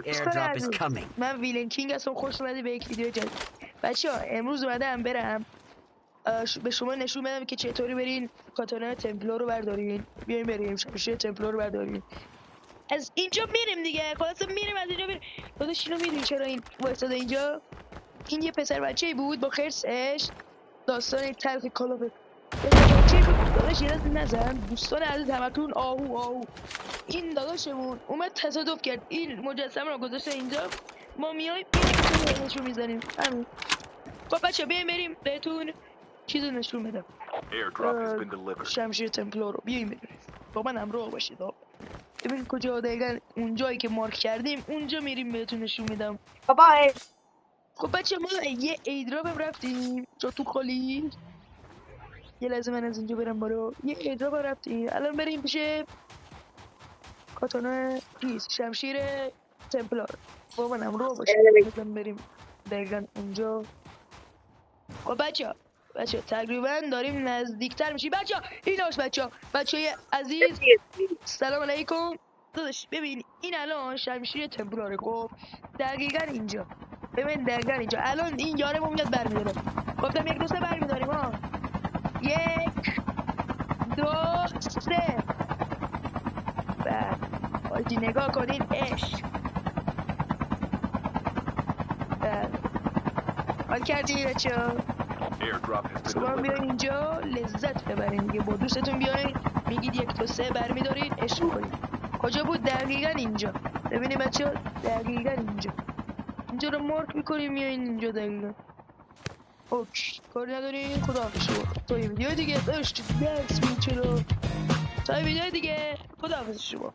airdrop is coming. من ویلن کینگ هستم. خوش اومدی به یک ویدیو جدید. بچه‌ها امروز اومدم برم به شما نشون بدم که چطوری برین کاتانا تمپلور رو بردارین. بیاین بریم شمشیر تمپلور رو بردارین. از اینجا میریم دیگه. خلاص میریم از اینجا میریم. داداش اینو میدونی چرا این وایساده اینجا؟ این یه پسر بچه‌ای بود با خرسش. داستان تلخ کلوب پسر بچه‌ای بود. داداش یه دست نزن. دوستان عزیز همتون آهو. این داداشمون اومد تصادف کرد. این مجسمه رو گذاشته اینجا. ما میایم این نشون میزنیم. همین. خب بچه بیایم بریم بهتون چیزو نشون بدم. شمشیر تمپلور رو بیایم بریم. با من همراه باشید. ببین کجا دقیقا اون جایی که مارک کردیم اونجا میریم بهتون نشون میدم. بابا خب بچه ما یه ایدراپ رفتیم جا تو خالی. یه لحظه من از اینجا برم برو. یه ایدراپ رفتیم الان بریم پیش کاتانا شمشیر تمپلار. با من همراه باشید. بریم دقیقا اونجا. خب بچه تقریبا داریم نزدیکتر میشیم. بچه عزیز سلام علیکم. داداش ببین این الان شمشیر تمپلاره. خب دقیقا اینجا. ببین دقیقا اینجا الان این یاره ما میاد برمیداره. گفتم یک دو سه برمیداریم ها. 1 2 3. حاجی نگاه کنین عشق. حال کردی بچه‌ها؟ شما بیاین اینجا لذت ببرین دیگه. با دوستتون بیاین میگید 1 2 3 برمیدارین عشق کنین. کجا بود؟ دقیقا اینجا. ببینید بچه‌ها دقیقا اینجا رو مارک میکنیم. میاین اینجا دقیقا. اوکی کاری ندارین. خداحافظ شما. تا یه ویدیو دیگه داشت درس میچرا. تا یه ویدیو دیگه خداحافظ شما.